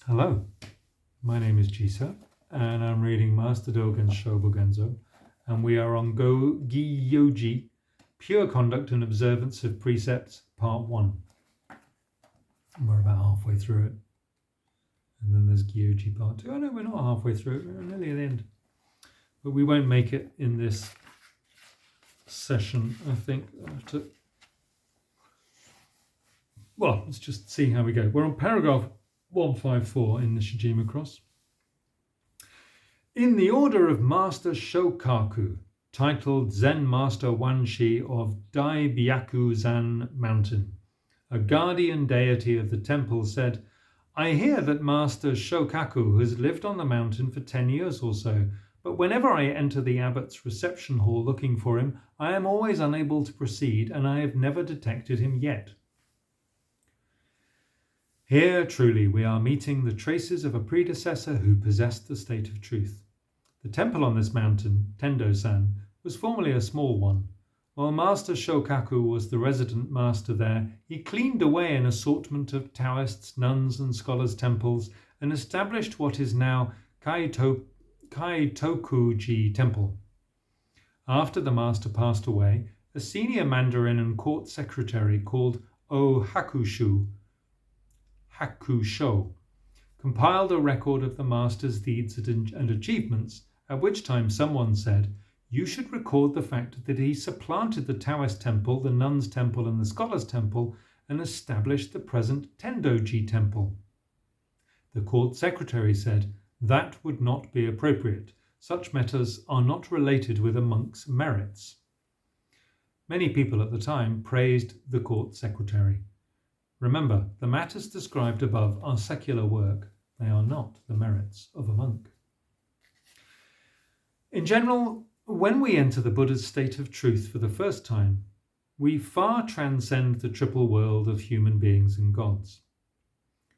Hello, my name is Jisa, and I'm reading Master Dōgen's Shōbōgenzō, and we are on Gyoji, Pure Conduct and Observance of Precepts, Part 1. We're about halfway through it. And then there's Gyoji Part 2. Oh no, we're not halfway through it, we're nearly at the end. But we won't make it in this session, I think. Well, let's just see how we go. We're on paragraph 154 in the Shijima Cross. In the order of Master Shokaku, titled Zen Master Wanshi of Daibyaku-zan Mountain, a guardian deity of the temple said, I hear that Master Shokaku has lived on the mountain for 10 years or so, but whenever I enter the abbot's reception hall looking for him, I am always unable to proceed, and I have never detected him yet. Here, truly, we are meeting the traces of a predecessor who possessed the state of truth. The temple on this mountain, Tendo-san, was formerly a small one. While Master Shokaku was the resident master there, he cleaned away an assortment of Taoists, nuns, and scholars' temples and established what is now Kaitokuji Temple. After the master passed away, a senior mandarin and court secretary called Hakusho compiled a record of the master's deeds and achievements, at which time someone said, you should record the fact that he supplanted the Taoist temple, the nuns' temple, and the scholars' temple, and established the present Tendoji temple. The court secretary said, that would not be appropriate. Such matters are not related with a monk's merits. Many people at the time praised the court secretary. Remember, the matters described above are secular work. They are not the merits of a monk. In general, when we enter the Buddha's state of truth for the first time, we far transcend the triple world of human beings and gods.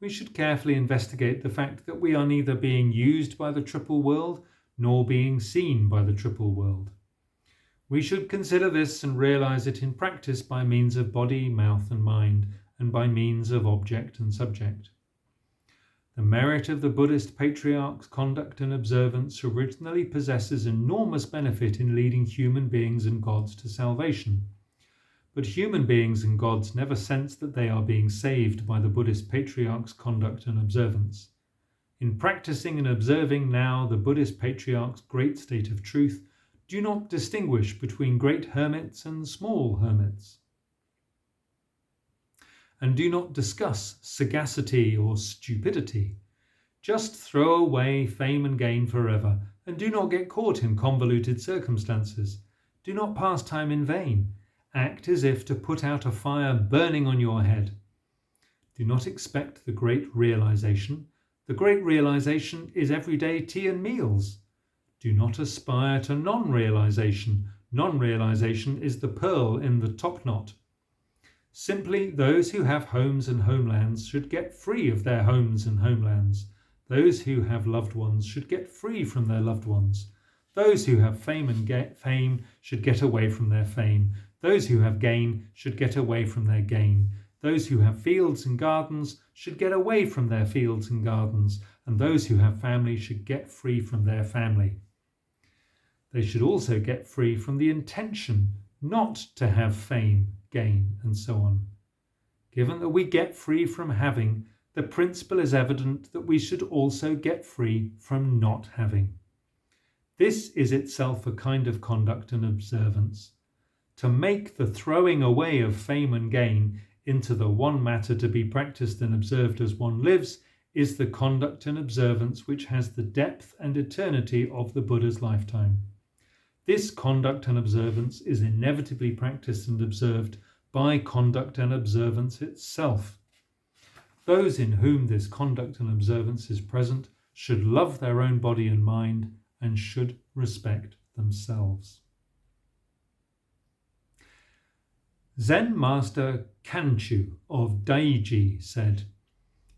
We should carefully investigate the fact that we are neither being used by the triple world nor being seen by the triple world. We should consider this and realize it in practice by means of body, mouth, and mind, and by means of object and subject. The merit of the Buddhist patriarch's conduct and observance originally possesses enormous benefit in leading human beings and gods to salvation. But human beings and gods never sense that they are being saved by the Buddhist patriarch's conduct and observance. In practicing and observing now the Buddhist patriarch's great state of truth, do not distinguish between great hermits and small hermits. And do not discuss sagacity or stupidity. Just throw away fame and gain forever, and do not get caught in convoluted circumstances. Do not pass time in vain. Act as if to put out a fire burning on your head. Do not expect the great realization. The great realization is everyday tea and meals. Do not aspire to non-realization. Non-realization is the pearl in the top knot. Simply, those who have homes and homelands should get free of their homes and homelands. Those who have loved ones should get free from their loved ones. Those who have fame should get away from their fame. Those who have gain should get away from their gain. Those who have fields and gardens should get away from their fields and gardens. And those who have family should get free from their family. They should also get free from the intention not to have fame, gain, and so on. Given that we get free from having, the principle is evident that we should also get free from not having. This is itself a kind of conduct and observance. To make the throwing away of fame and gain into the one matter to be practiced and observed as one lives is the conduct and observance which has the depth and eternity of the Buddha's lifetime. This conduct and observance is inevitably practiced and observed by conduct and observance itself. Those in whom this conduct and observance is present should love their own body and mind and should respect themselves. Zen Master Kanchu of Daiji said,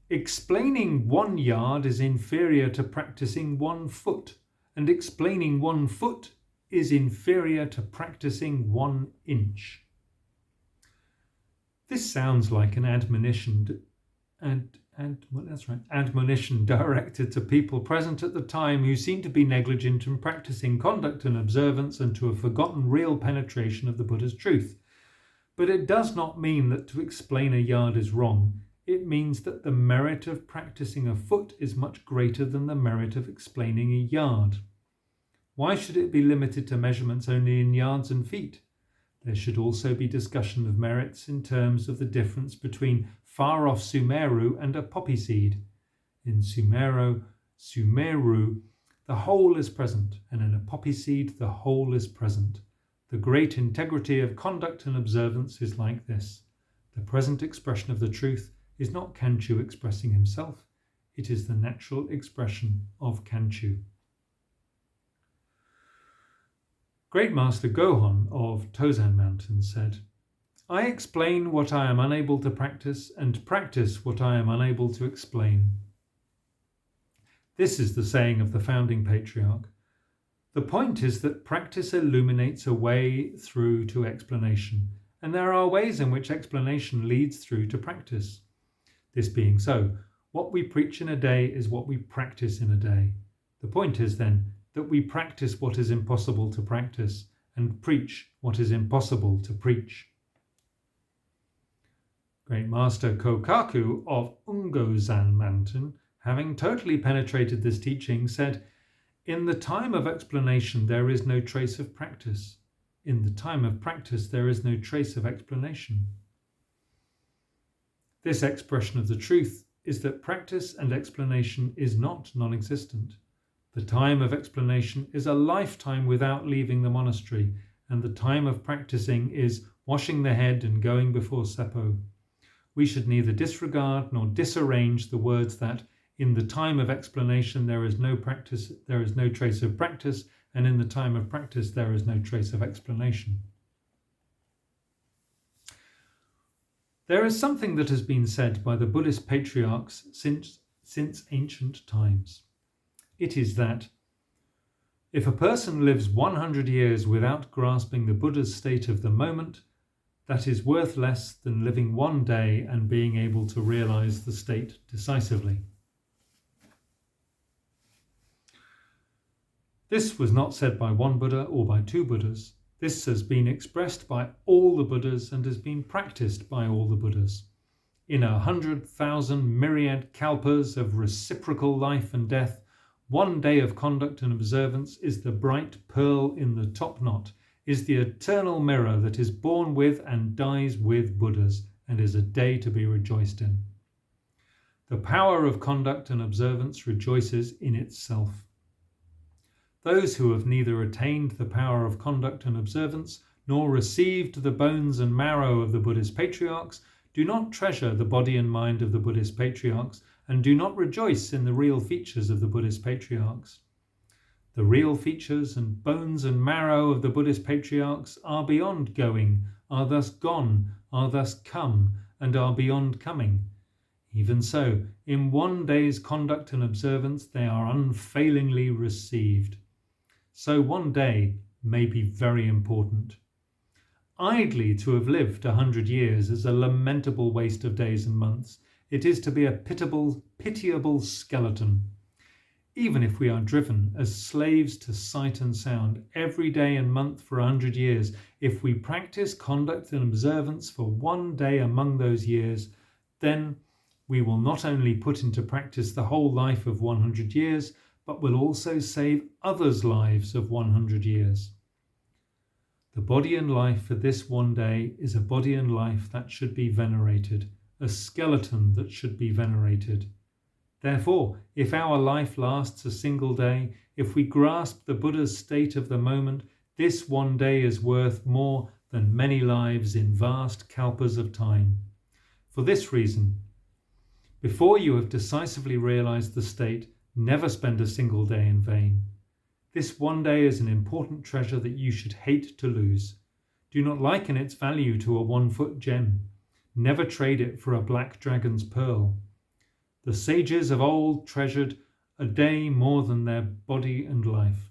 explaining 1 yard is inferior to practicing 1 foot, and explaining 1 foot is inferior to practicing 1 inch. This sounds like an admonition admonition directed to people present at the time who seem to be negligent in practicing conduct and observance and to have forgotten real penetration of the Buddha's truth. But it does not mean that to explain a yard is wrong. It means that the merit of practicing a foot is much greater than the merit of explaining a yard. Why should it be limited to measurements only in yards and feet? There should also be discussion of merits in terms of the difference between far-off Sumeru and a poppy seed. In Sumeru, the whole is present, and in a poppy seed, the whole is present. The great integrity of conduct and observance is like this. The present expression of the truth is not Kanchu expressing himself. It is the natural expression of Kanchu. Great Master Gohon of Tozan Mountain said, I explain what I am unable to practice and practice what I am unable to explain. This is the saying of the founding patriarch. The point is that practice illuminates a way through to explanation, and there are ways in which explanation leads through to practice. This being so, what we preach in a day is what we practice in a day. The point is then that we practice what is impossible to practice and preach what is impossible to preach. Great Master Kokaku of Ungozan Mountain, having totally penetrated this teaching, said, in the time of explanation there is no trace of practice. In the time of practice there is no trace of explanation. This expression of the truth is that practice and explanation is not non-existent. The time of explanation is a lifetime without leaving the monastery, and the time of practicing is washing the head and going before Seppo. We should neither disregard nor disarrange the words that in the time of explanation there is no practice, there is no trace of practice, and in the time of practice there is no trace of explanation. There is something that has been said by the Buddhist patriarchs since ancient times. It is that if a person lives 100 years without grasping the Buddha's state of the moment, that is worth less than living one day and being able to realize the state decisively. This was not said by one Buddha or by two Buddhas. This has been expressed by all the Buddhas and has been practiced by all the Buddhas. In 100,000 myriad kalpas of reciprocal life and death, one day of conduct and observance is the bright pearl in the top knot, is the eternal mirror that is born with and dies with Buddhas, and is a day to be rejoiced in. The power of conduct and observance rejoices in itself. Those who have neither attained the power of conduct and observance, nor received the bones and marrow of the Buddhist patriarchs, do not treasure the body and mind of the Buddhist patriarchs, and do not rejoice in the real features of the Buddhist patriarchs. The real features and bones and marrow of the Buddhist patriarchs are beyond going, are thus gone, are thus come, and are beyond coming. Even so, in one day's conduct and observance they are unfailingly received. So one day may be very important. Idly to have lived 100 years is a lamentable waste of days and months. It is to be a pitiable skeleton. Even if we are driven as slaves to sight and sound every day and month for 100 years, if we practice conduct and observance for one day among those years, then we will not only put into practice the whole life of 100 years, but will also save others' lives of 100 years. The body and life for this one day is a body and life that should be venerated, a skeleton that should be venerated. Therefore, if our life lasts a single day, if we grasp the Buddha's state of the moment, this one day is worth more than many lives in vast kalpas of time. For this reason, before you have decisively realized the state, never spend a single day in vain. This one day is an important treasure that you should hate to lose. Do not liken its value to a 1-foot gem. Never trade it for a black dragon's pearl. The sages of old treasured a day more than their body and life.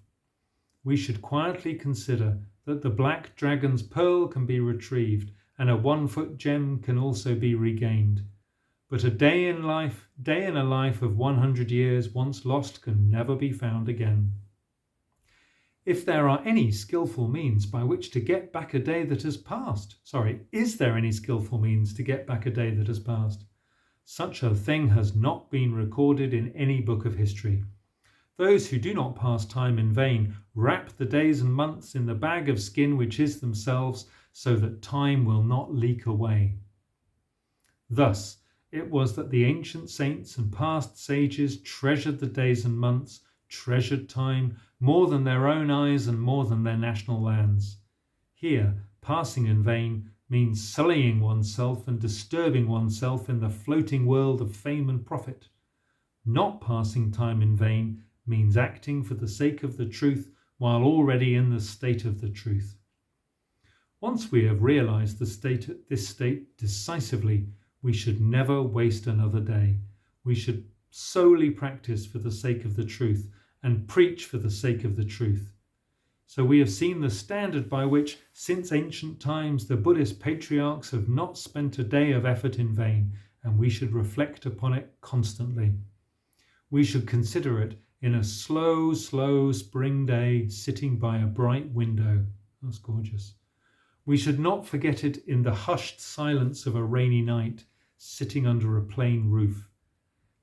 We should quietly consider that the black dragon's pearl can be retrieved, and a 1-foot gem can also be regained. but a day in a life of 100 years once lost can never be found again. If there are any skillful means by which to get back a day that has passed, is there any skillful means to get back a day that has passed? Such a thing has not been recorded in any book of history. Those who do not pass time in vain wrap the days and months in the bag of skin which is themselves, so that time will not leak away. Thus, it was that the ancient saints and past sages treasured the days and months, treasured time, more than their own eyes and more than their national lands. Here, passing in vain means sullying oneself and disturbing oneself in the floating world of fame and profit. Not passing time in vain means acting for the sake of the truth while already in the state of the truth. Once we have realized this state decisively, we should never waste another day. We should solely practice for the sake of the truth and preach for the sake of the truth. So we have seen the standard by which, since ancient times, the Buddhist patriarchs have not spent a day of effort in vain, and we should reflect upon it constantly. We should consider it in a slow spring day sitting by a bright window. That's gorgeous. We should not forget it in the hushed silence of a rainy night, sitting under a plain roof.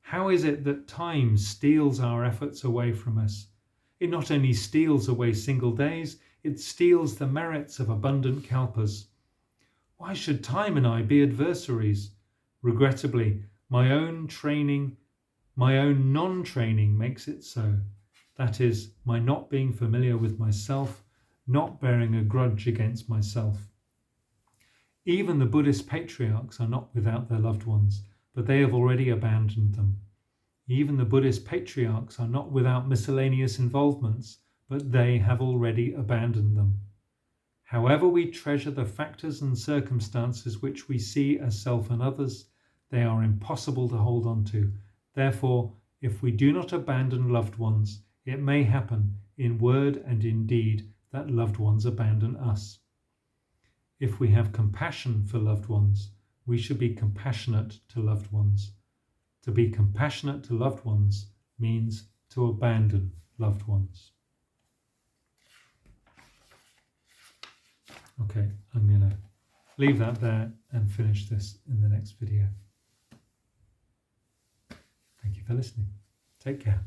How is it that time steals our efforts away from us? It not only steals away single days, it steals the merits of abundant kalpas. Why should time and I be adversaries? Regrettably, my own non-training makes it so. That is, my not being familiar with myself, not bearing a grudge against myself. Even the Buddhist patriarchs are not without their loved ones, but they have already abandoned them. Even the Buddhist patriarchs are not without miscellaneous involvements, but they have already abandoned them. However we treasure the factors and circumstances which we see as self and others, they are impossible to hold on to. Therefore, if we do not abandon loved ones, it may happen, in word and in deed, that loved ones abandon us. If we have compassion for loved ones, we should be compassionate to loved ones. To be compassionate to loved ones means to abandon loved ones. Okay, I'm going to leave that there and finish this in the next video. Thank you for listening. Take care.